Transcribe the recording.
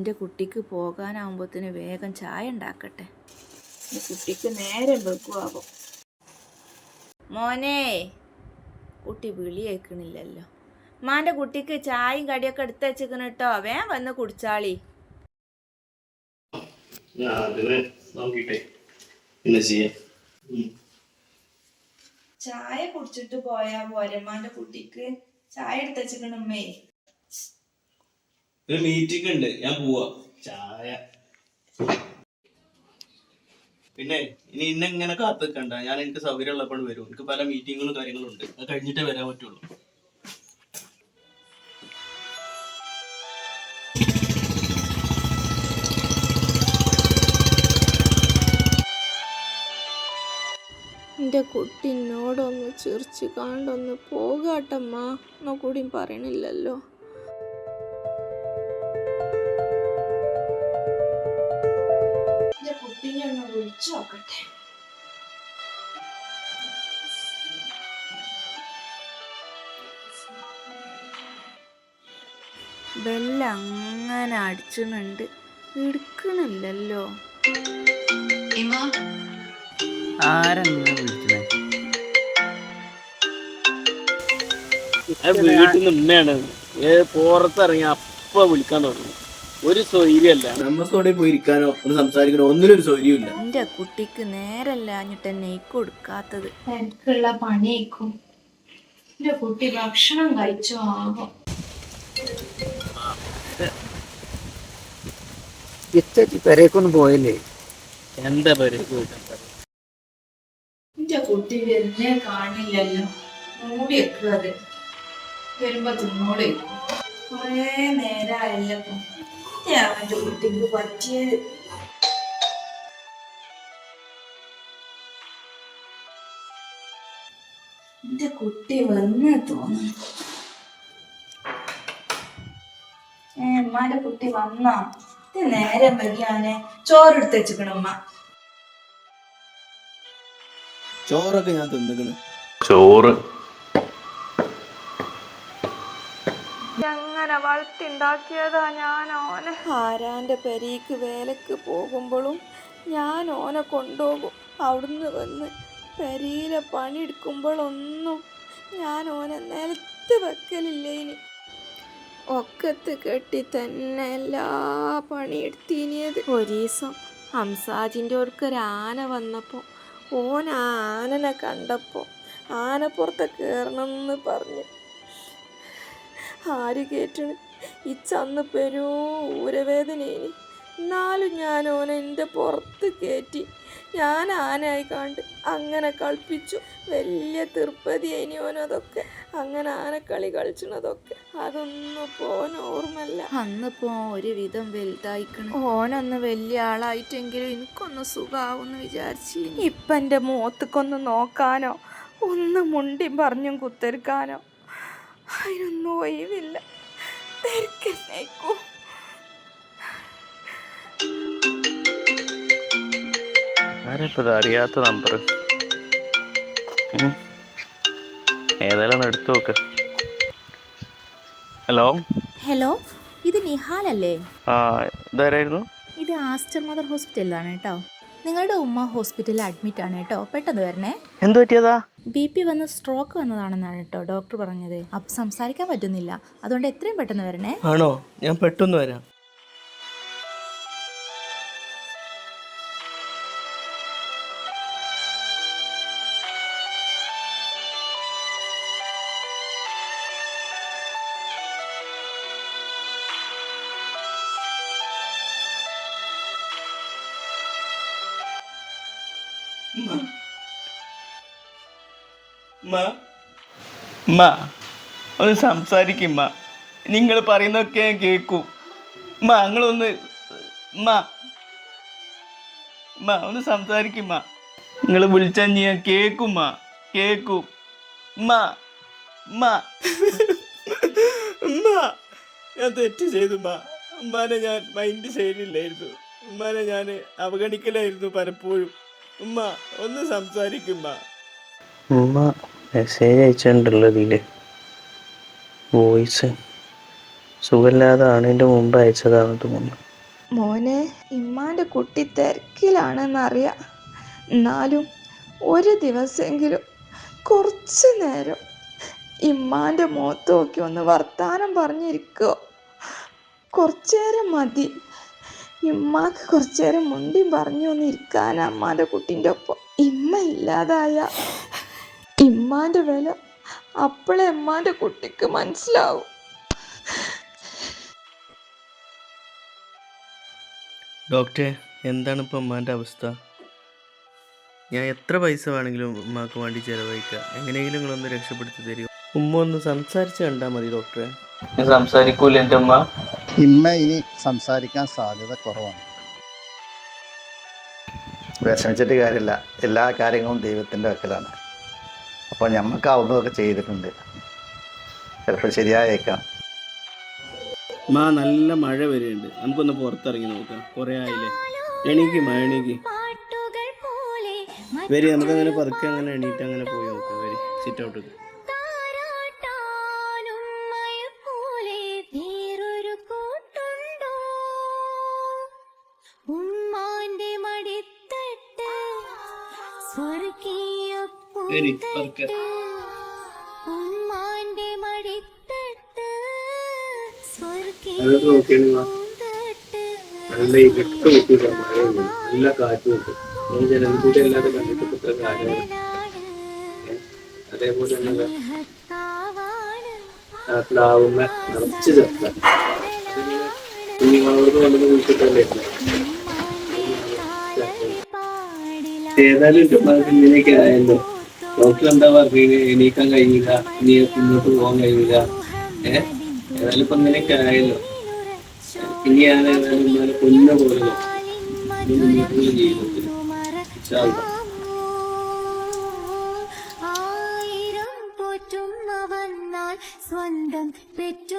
എൻ്റെ കുട്ടിക്ക് പോകാനാവുമ്പോഴത്തേന് വേഗം ചായ ഉണ്ടാക്കട്ടെ. കുട്ടിക്ക് നേരം വെക്കുവാകും. മോനെ, കുട്ടി വിളി കേൾക്കണില്ലല്ലോ. ഉമ്മാൻ്റെ കുട്ടിക്ക് ചായയും കടിയൊക്കെ എടുത്ത് വെച്ചിരിക്കണം കേട്ടോ. വേഗം വന്ന് കുടിച്ചാളി. ചായ കുടിച്ചിട്ട് പോയാ പോരമ്മാന്റെ കുട്ടിക്ക് ചായ എടുത്ത് വെച്ചിക്കണമ്മേ. മീറ്റിംഗ് ഉണ്ട്, ഞാൻ പോവാ. ചായ പിന്നെ ഇനി ഇങ്ങനെ കാത്തിക്കണ്ട. ഞാൻ എനിക്ക് സൗകര്യം ഉള്ളപ്പോൾ വരും. എനിക്ക് പല മീറ്റിങ്ങുകളും കാര്യങ്ങളും ഉണ്ട്. അത് കഴിഞ്ഞിട്ടേ വരാൻ പറ്റുള്ളൂ. എൻ്റെ കുട്ടി എന്നോടൊന്ന് ചിരിച്ച് കാണ്ടൊന്ന് പോകാട്ടമ്മ എന്നോ കൂടിയും പറയണില്ലല്ലോ. എൻ്റെ കുട്ടീനെ ഒന്ന് വിളിച്ചു നോക്കട്ടെ. ബെല്ലങ്ങനെ അടിച്ചുന്നുണ്ട്, എടുക്കണില്ലല്ലോ. ആരെങ്ങനെ വിളിക്കണേ? വീട്ടിൽ നിന്ന് ഉമ്മയാണ്. പുറത്തിറങ്ങി അപ്പ വിളിക്കാൻ തുടങ്ങി. ഒരു സൗകര്യമല്ല. നമുക്കവിടെ പോയി ഇരിക്കാനോ ഒന്ന് സംസാരിക്കണോ ഒന്നിനും ഒരു സൗകര്യമില്ല. എന്റെ കുട്ടിക്ക് നേരല്ലാഞ്ഞിട്ട് എന്നെ കൊടുക്കാത്തത്. എനിക്കുള്ള പണിയേക്കും. എന്റെ കുട്ടി ഭക്ഷണം കഴിച്ചോ ആകോ. പെരേക്കൊന്നും പോയല്ലേ? എന്താ പെരേക്ക് പോയിട്ട്? എന്റെ കുട്ടി വരുന്നേ കാണില്ലല്ലോ. മൂടി വെക്കാതെ വരുമ്പോ തിന്നോടെ. കൊറേ നേരമായല്ലോ. എന്റെ കുട്ടിക്ക് പറ്റിയത്. എന്റെ കുട്ടി വന്ന് തോന്നുന്നു. ഉമ്മാന്റെ കുട്ടി വന്നാ? ഇത് നേരം വരികയാണെ ചോറെടുത്ത് വെച്ചിക്കണമ്മ. ചോറൊക്കെ ഞാൻ തിന്നിക്കണ്. ചോറ് അങ്ങനെ വളർത്തിണ്ടാക്കിയതാ ഞാൻ ഓനെ. ആരാന്റെ പെരീക്ക് വേലക്ക് പോകുമ്പോഴും ഞാൻ ഓനെ കൊണ്ടുപോകും. അവിടുന്ന് വന്ന് പെരിയിലെ പണിയെടുക്കുമ്പോഴൊന്നും ഞാൻ ഓനെ നിലത്ത് വെക്കലില്ല. ഇനി ഒക്കത്ത് കെട്ടി തന്നെ എല്ലാ പണിയെടുത്തിനിയത്. ഒരു ദിവസം ഹംസാജിൻ്റെ അടുക്കൊരു ആന വന്നപ്പോൾ ഓൻ ആ ആനനെ കണ്ടപ്പോൾ ആനപ്പുറത്ത് കയറണം എന്ന് പറഞ്ഞു. ആര് കേട്ടണ്? ഇച്ചന്ന് പെരോ ഊരവേദനേനി. എന്നാലും ഞാൻ ഓനെ എൻ്റെ പുറത്ത് കയറ്റി. ഞാൻ ആനയായി കണ്ട് അങ്ങനെ കളിപ്പിച്ചു. വലിയ തിരുപ്പതിയായിനി ഓനതൊക്കെ. അങ്ങനെ ആനക്കളി കളിച്ചണതൊക്കെ അതൊന്നും ഇപ്പോൾ ഓൻ ഓർമ്മല്ല. അന്നിപ്പോൾ ഒരുവിധം വലുതായിക്കണം. ഓനൊന്ന് വലിയ ആളായിട്ടെങ്കിലും എനിക്കൊന്ന് സുഖാവെന്ന് വിചാരിച്ചു. ഇപ്പം എൻ്റെ മുഖത്തേക്കൊന്ന് നോക്കാനോ ഒന്ന് മുണ്ടി പറഞ്ഞും കുത്തിരിക്കാനോ അതിനൊന്നും ഒഴിവില്ല. തിരക്കന്നേക്കൂ. അറിയാത്ത നമ്പർ ഏതായാലും എടുത്തു നോക്ക്. ഹലോ ഹലോ, ഇത് നിഹാലല്ലേ? ആ, ഇതാരായിരുന്നു? ഇത് ആസ്റ്റർ മദർ ഹോസ്പിറ്റലിലാണ് കേട്ടോ. നിങ്ങളുടെ ഉമ്മ ഹോസ്പിറ്റലിൽ അഡ്മിറ്റ് ആണ് കേട്ടോ. പെട്ടെന്ന് വരണേ. എന്ത് പറ്റിയതാ? BP വന്ന് സ്ട്രോക്ക് വന്നതാണെന്നാണ് കേട്ടോ ഡോക്ടർ പറഞ്ഞത്. അപ്പം സംസാരിക്കാൻ പറ്റുന്നില്ല. അതുകൊണ്ട് എത്രയും പെട്ടെന്ന് വരണേ. ആണോ? ഞാൻ പെട്ടെന്ന് വരാം. ഒന്ന് സംസാരിക്കുമ്മ. നിങ്ങൾ പറയുന്നതൊക്കെ ഞാൻ കേൾക്കൂ. ഞങ്ങളൊന്ന് ഒന്ന് സംസാരിക്കുമ്മ. നിങ്ങൾ വിളിച്ചാൽ ഞാൻ കേൾക്കുമ്മ. കേൾക്കൂ. ഞാൻ തെറ്റ് ചെയ്തു. ഉമ്മാനെ ഞാൻ മൈൻഡ് ചെയ്തില്ലായിരുന്നു. ഉമ്മാനെ ഞാൻ അവഗണിക്കലായിരുന്നു പലപ്പോഴും. ഒന്ന് സംസാരിക്കുമ്മ. ഉമ്മ മെസ്സേജ് അയച്ചിട്ടുണ്ടല്ലോ ഇതില്. വോയിസ് സുഖമില്ലാതെ ആണിൻ്റെ മുമ്പ് അയച്ചതാണെന്ന് തോന്നുന്നു. മോനെ, ഇമ്മാൻ്റെ കുട്ടി തിരക്കിലാണെന്നറിയാം. എന്നാലും ഒരു ദിവസമെങ്കിലും കുറച്ച് നേരം ഇമ്മാൻ്റെ മുഖത്ത് നോക്കി ഒന്ന് വർത്താനം പറഞ്ഞിരിക്കോ. കുറച്ചേരം മതി. ഇമ്മാക്ക് കുറച്ചേരം മുണ്ടിയും പറഞ്ഞു ഒന്ന് ഇരിക്കാൻ അമ്മാൻ്റെ കുട്ടീൻ്റെ ഒപ്പം. ഇമ്മ ഇല്ലാതായ ഇമ്മാൻ്റെ വില അപ്പോഴേ ഇമ്മാൻ്റെ കുട്ടിക്ക് മനസ്സിലാവും. ഡോക്ടറെ, എന്താണ് ഇപ്പം ഉമ്മാൻ്റെ അവസ്ഥ? ഞാൻ എത്ര പൈസ വേണമെങ്കിലും ഉമ്മാക്ക് വേണ്ടി ചിലവഴിക്കാം. എങ്ങനെയെങ്കിലും നിങ്ങളൊന്ന് രക്ഷപ്പെടുത്തി തരുമോ? ഉമ്മ ഒന്ന് സംസാരിച്ച് കണ്ടാൽ മതി ഡോക്ടറെ. ഞാൻ സംസാരിക്കൂല എൻ്റെ ഉമ്മ. ഇമ്മ ഇനി സംസാരിക്കാൻ സാധ്യത കുറവാണ്. വിഷമിച്ചിട്ട് കാര്യമില്ല, എല്ലാ കാര്യങ്ങളും ദൈവത്തിൻ്റെ വക്കലാണ്. അപ്പോൾ ഞമ്മക്കാവുന്നതൊക്കെ ചെയ്തിട്ടുണ്ട്. ചിലപ്പോൾ ശരിയായേക്കാം. നല്ല മഴ വരുന്നുണ്ട്, നമുക്കൊന്ന് പുറത്തിറങ്ങി നോക്കാം. കുറേ ആയില്ലേ. എണീക്ക് എണീക്ക് വരി, നമുക്കങ്ങനെ പതുക്കെ അങ്ങനെ എണീറ്റ് അങ്ങനെ പോയി നോക്കാം. വരി, സിറ്റ് ഔട്ട്. വരി പതുക്കെ. അതൊക്കെ നോക്കിയാണ് നല്ല ഇതൊക്കെ നോക്കിയില്ല. മഴയുണ്ട്, നല്ല കാറ്റും ഉണ്ട്. ജനൽക്കൂടി അല്ലാതെ കണ്ടിട്ട് ഇത്ര കാര്യമാണ്. അതേപോലെ തന്നെ പ്ലാവുമ്മ നിറച്ച് ചെറുത്ത കുഞ്ഞുങ്ങളോട് വന്നത് കുളിച്ചിട്ടല്ലേ. ഏതായാലും ഇങ്ങനെയൊക്കെ ആയല്ലോ. ഡോക്ടർ എന്താ പറഞ്ഞത്? എണീക്കാൻ കഴിയില്ല, ഇനി മുന്നോട്ട് പോകാൻ കഴിയില്ല. ഏതായാലും ഇപ്പൊ ഇങ്ങനെയൊക്കെ ആയല്ലോ. ഇനി ഞാൻ ഏതായാലും കൊല്ല പോലെ മുന്നോട്ടുള്ള ജീവിതത്തിൽ സ്വന്തം പെറ്റു